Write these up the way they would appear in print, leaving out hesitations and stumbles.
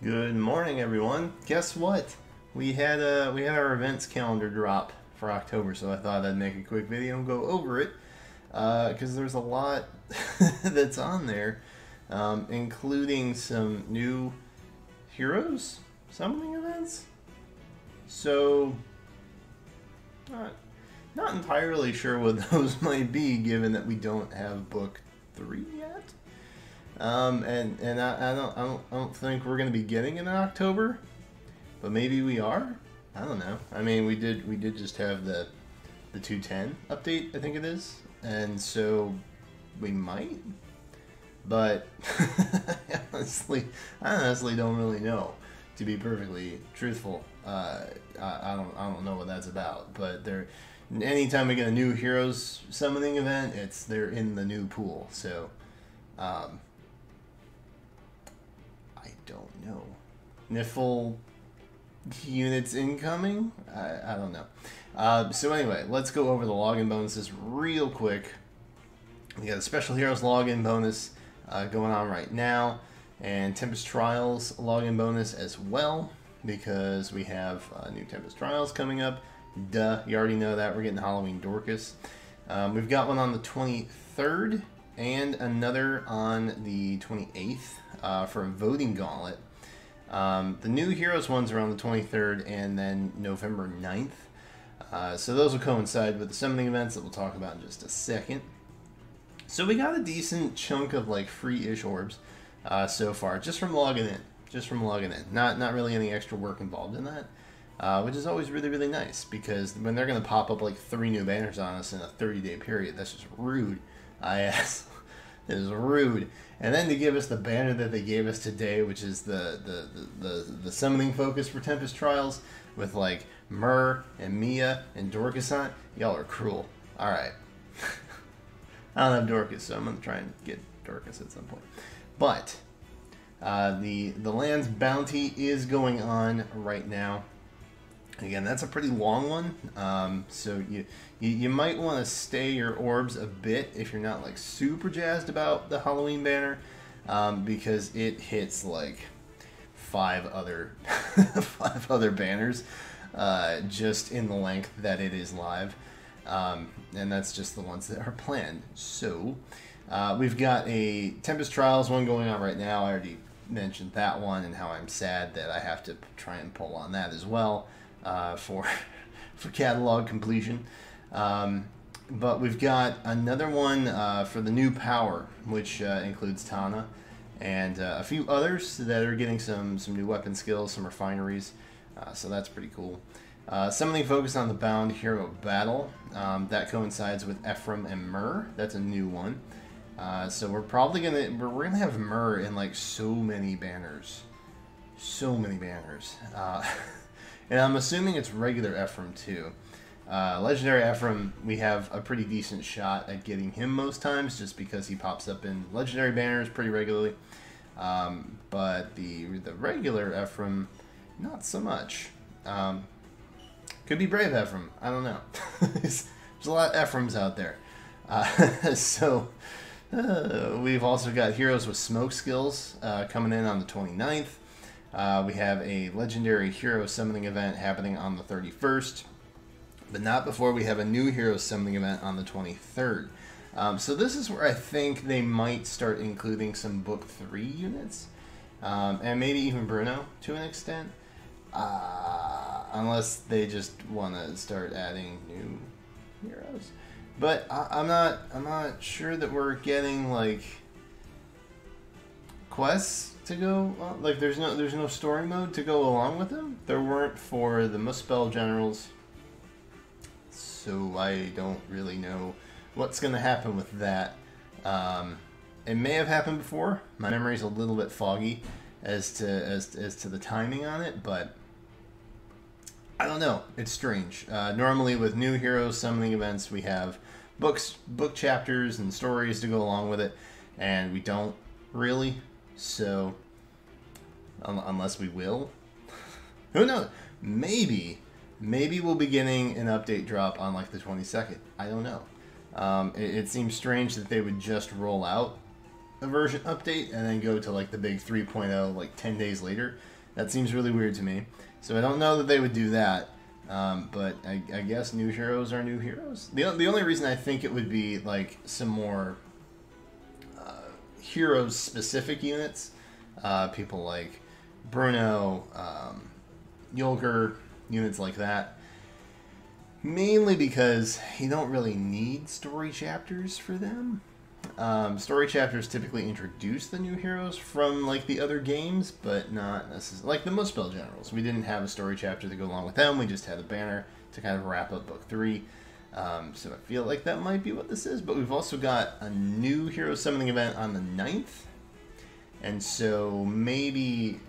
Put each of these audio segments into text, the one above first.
Good morning, everyone. Guess what? We had our events calendar drop for October, so I thought I'd make a quick video and go over it because there's a lot that's on there, including some new heroes summoning events. So, not entirely sure what those might be, given that we don't have book 3 yet. And I don't think we're gonna be getting it in October, but maybe we are. I don't know. I mean, we did just have the 210 update, I think it is, and so we might. But I honestly don't really know. To be perfectly truthful, I don't know what that's about. But anytime we get a new heroes summoning event, they're in the new pool. So. I don't know. Nifil units incoming? I don't know. So anyway, let's go over the login bonuses real quick. We got a Special Heroes login bonus going on right now, and Tempest Trials login bonus as well, because we have new Tempest Trials coming up. Duh, you already know that. We're getting Halloween Dorcas. We've got one on the 23rd and another on the 28th for a voting gauntlet. The new Heroes ones are on the 23rd and then November 9th. So those will coincide with the summoning events that we'll talk about in just a second. So we got a decent chunk of like free-ish orbs so far, just from logging in. Not really any extra work involved in that, which is always really, really nice, because when they're going to pop up like 3 new banners on us in a 30-day period, that's just rude. It is rude. And then to give us the banner that they gave us today, which is the summoning focus for Tempest Trials, with like Myrrh and Mia and Dorcas on it. Y'all are cruel. Alright. I don't have Dorcas, so I'm going to try and get Dorcas at some point. But the Land's Bounty is going on right now. Again, that's a pretty long one, so you might want to stay your orbs a bit if you're not like super jazzed about the Halloween banner, because it hits like 5 other 5 other banners just in the length that it is live, and that's just the ones that are planned. So we've got a Tempest Trials one going on right now. I already mentioned that one and how I'm sad that I have to try and pull on that as well. For catalog completion, but we've got another one for the new power, which includes Tana and a few others that are getting some new weapon skills, some refineries, so that's pretty cool. Something focused on the Bound Hero Battle, that coincides with Ephraim and Myrrh. That's a new one. So we're gonna have Myrrh in like so many banners. And I'm assuming it's regular Ephraim too. Legendary Ephraim, we have a pretty decent shot at getting him most times, just because he pops up in legendary banners pretty regularly. But the regular Ephraim, not so much. Could be Brave Ephraim. I don't know. There's a lot of Ephraims out there. We've also got Heroes with Smoke skills coming in on the 29th. We have a legendary hero summoning event happening on the 31st, but not before we have a new hero summoning event on the 23rd. So this is where I think they might start including some book 3 units, and maybe even Bruno to an extent, unless they just want to start adding new heroes. But I'm not sure that we're getting like quests to go, like there's no story mode to go along with them. There weren't for the Muspel Generals, so I don't really know what's going to happen with that. It may have happened before. My memory's a little bit foggy as to the timing on it, but I don't know. It's strange. Normally with new heroes summoning events, we have book chapters and stories to go along with it, and we don't really. So, unless we will, who knows? Maybe we'll be getting an update drop on like the 22nd. I don't know. It seems strange that they would just roll out a version update and then go to like the big 3.0 like 10 days later. That seems really weird to me. So I don't know that they would do that. But I guess new heroes are new heroes. The only reason I think it would be like some more heroes specific units, people like Bruno, Yulger, units like that. Mainly because you don't really need story chapters for them. Story chapters typically introduce the new heroes from like the other games, but not necessarily like the most spell generals. We didn't have a story chapter to go along with them. We just had a banner to kind of wrap up book 3. So I feel like that might be what this is. But we've also got a new hero summoning event on the 9th, and so maybe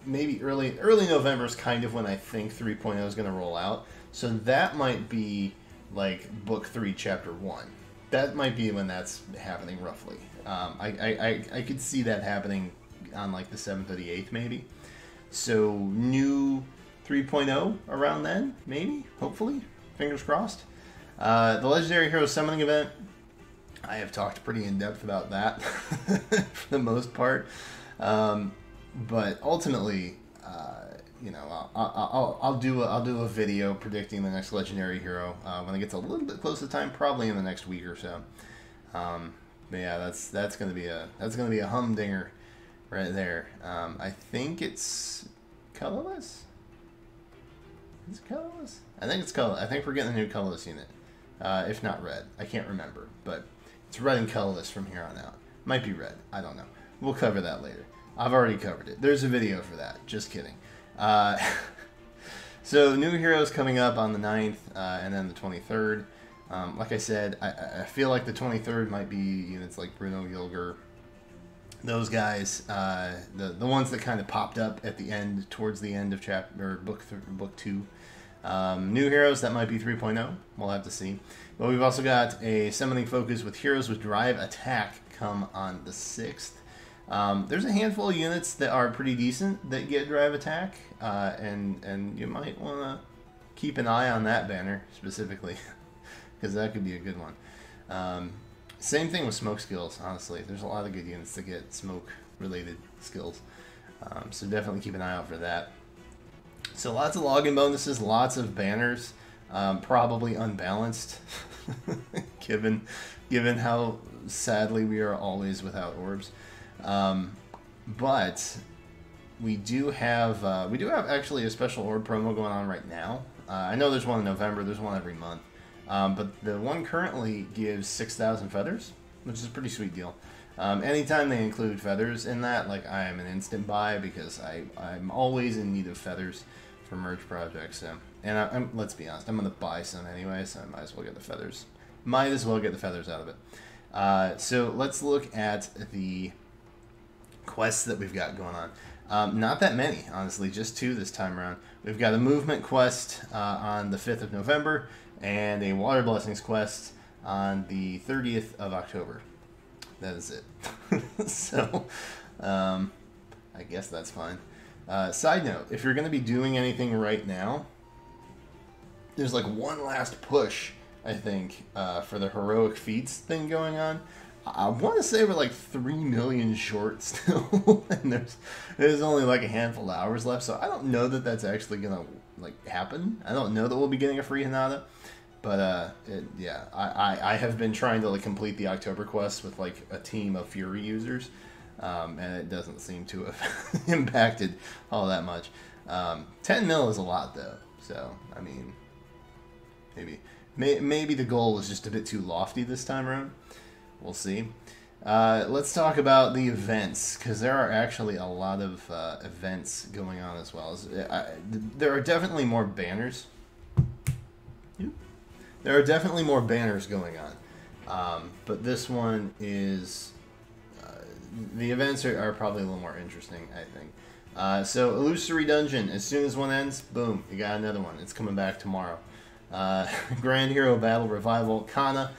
early November is kind of when I think 3.0 is going to roll out. So that might be like book 3, chapter 1. That might be when that's happening roughly. I could see that happening on like the 7th or the 8th maybe. So new 3.0 around then, maybe, hopefully, fingers crossed. The Legendary Hero Summoning Event, I have talked pretty in depth about that for the most part. But ultimately, you know, I'll do a video predicting the next legendary hero when it gets a little bit close to time, probably in the next week or so. But yeah, that's gonna be a humdinger right there. I think it's colorless. Is it colorless? I think it's color. I think we're getting a new colorless unit, if not red. I can't remember, but it's red and colorless from here on out. Might be red. I don't know. We'll cover that later. I've already covered it. There's a video for that. Just kidding. So new heroes coming up on the 9th and then the 23rd. Like I said, I feel like the 23rd might be units like Bruno, Yulger, those guys, the ones that kind of popped up at the end, towards the end of chapter or book 2. New heroes, that might be 3.0. We'll have to see. But we've also got a summoning focus with heroes with drive attack come on the 6th. There's a handful of units that are pretty decent that get drive attack, and you might want to keep an eye on that banner specifically, because that could be a good one. Same thing with smoke skills, honestly. There's a lot of good units that get smoke-related skills, so definitely keep an eye out for that. So lots of login bonuses, lots of banners, probably unbalanced, given how sadly we are always without orbs. But we do have actually a special orb promo going on right now. I know there's one in November. There's one every month. But the one currently gives 6,000 feathers, which is a pretty sweet deal. Anytime they include feathers in that, like, I am an instant buy, because I'm always in need of feathers for merch projects. So, and let's be honest, I'm going to buy some anyway, so I might as well get the feathers. Might as well get the feathers out of it. So let's look at the quests that we've got going on. Not that many, honestly, just 2 this time around. We've got a movement quest on the 5th of November and a water blessings quest on the 30th of October. That is it. So, I guess that's fine. Side note, if you're going to be doing anything right now, there's like one last push, I think, for the heroic feats thing going on. I want to say we're like 3 million short still, and there's only like a handful of hours left, so I don't know that that's actually gonna like happen. I don't know that we'll be getting a free Hinata, but yeah, I have been trying to like complete the October quest with like a team of Fury users, and it doesn't seem to have impacted all that much. 10 mil is a lot though, so I mean, maybe the goal was just a bit too lofty this time around. We'll see. Let's talk about the events, because there are actually a lot of events going on as well. There are definitely more banners. There are definitely more banners going on. But this one is... the events are probably a little more interesting, I think. So, Illusory Dungeon. As soon as one ends, boom, you got another one. It's coming back tomorrow. Grand Hero Battle Revival. Kana.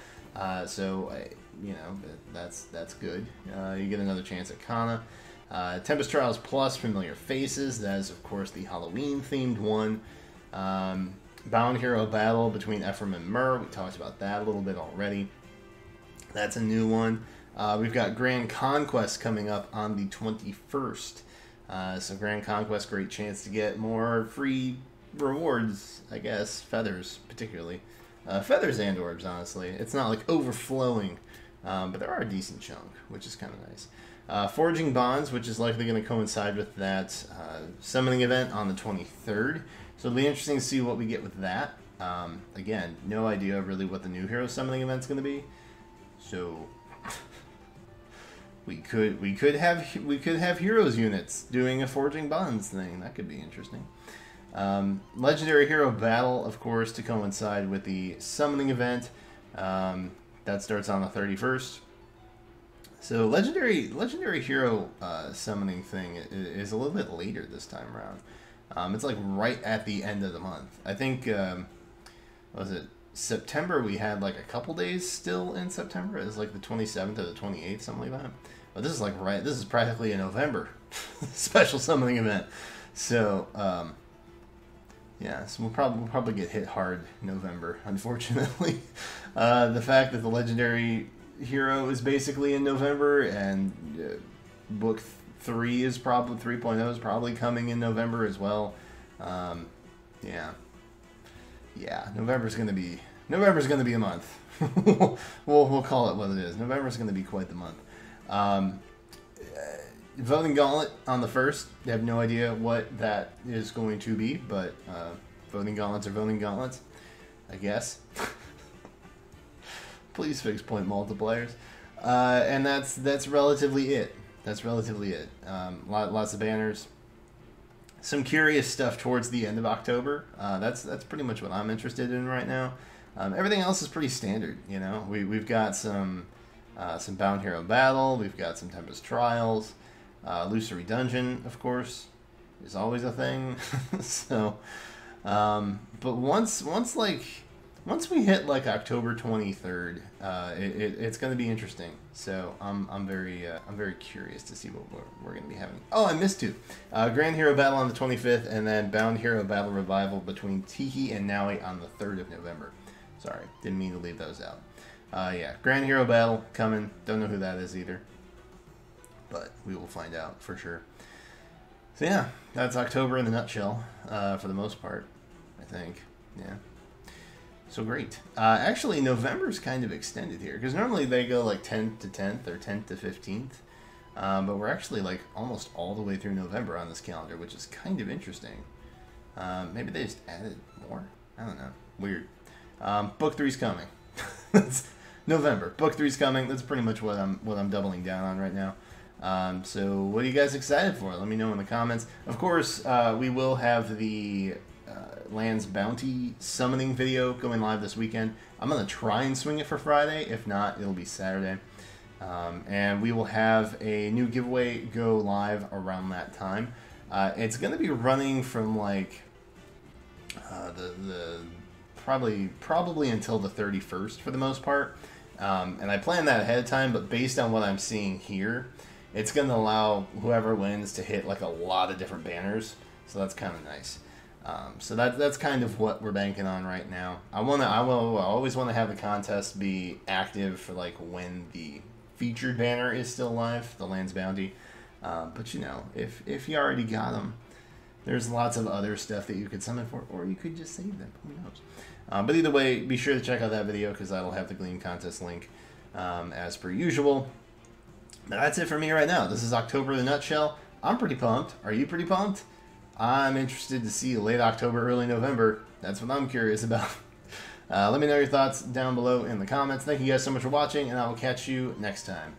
You know, that's good. You get another chance at Kana. Tempest Trials Plus, Familiar Faces. That is, of course, the Halloween-themed one. Bound Hero Battle between Ephraim and Myrrh. We talked about that a little bit already. That's a new one. We've got Grand Conquests coming up on the 21st. So Grand Conquest, great chance to get more free rewards, I guess. Feathers, particularly. Feathers and orbs, honestly. It's not like overflowing, but there are a decent chunk, which is kind of nice. Forging Bonds, which is likely going to coincide with that summoning event on the 23rd. So it'll be interesting to see what we get with that. Again, no idea really what the new hero summoning event's going to be. So we could have heroes units doing a Forging Bonds thing. That could be interesting. Legendary Hero Battle, of course, to coincide with the summoning event. That starts on the 31st. So Legendary Hero summoning thing is a little bit later this time around. It's like right at the end of the month. I think, what was it, September, we had like a couple days still in September. It was like the 27th or the 28th, something like that. But this is like this is practically a November special summoning event. So, yeah, so we'll probably get hit hard in November, unfortunately. The fact that the Legendary Hero is basically in November, and Book 3 is probably 3.0 is probably coming in November as well. Yeah, November's gonna be a month. we'll call it what it is. November's gonna be quite the month. Voting Gauntlet on the 1st. I have no idea what that is going to be, but Voting Gauntlets are Voting Gauntlets, I guess. Please fix point multipliers. And that's relatively it. That's relatively it. Lots of banners. Some curious stuff towards the end of October. That's pretty much what I'm interested in right now. Everything else is pretty standard, you know. We've got some Bound Hero Battle. We've got some Tempest Trials. Illusory Dungeon, of course, is always a thing. So, but once we hit like October 23rd, it's going to be interesting. So I'm very curious to see what we're going to be having. Oh, I missed two. Grand Hero Battle on the 25th, and then Bound Hero Battle Revival between Tiki and Naui on the 3rd of November. Sorry, didn't mean to leave those out. Yeah, Grand Hero Battle coming. Don't know who that is either, but we will find out for sure. So yeah, that's October in a nutshell, for the most part, I think. Yeah. So great. Actually, November's kind of extended here, because normally they go like 10th to 10th or 10th to 15th, but we're actually like almost all the way through November on this calendar, which is kind of interesting. Maybe they just added more? I don't know. Weird. Book 3's coming. That's November. Book 3's coming. That's pretty much what I'm doubling down on right now. So what are you guys excited for? Let me know in the comments. Of course, we will have the Land's Bounty summoning video going live this weekend. I'm going to try and swing it for Friday. If not, it'll be Saturday. And we will have a new giveaway go live around that time. It's going to be running from like probably until the 31st for the most part. And I planned that ahead of time, but based on what I'm seeing here, it's going to allow whoever wins to hit like a lot of different banners. So that's kind of nice. So that's kind of what we're banking on right now. I always want to have the contest be active for like when the featured banner is still live, the Land's Bounty. But you know, if you already got them, there's lots of other stuff that you could summon for, or you could just save them. Who knows? But either way, be sure to check out that video because that'll have the Gleam contest link as per usual. But that's it for me right now. This is October in a nutshell. I'm pretty pumped. Are you pretty pumped? I'm interested to see late October, early November. That's what I'm curious about. Let me know your thoughts down below in the comments. Thank you guys so much for watching, and I will catch you next time.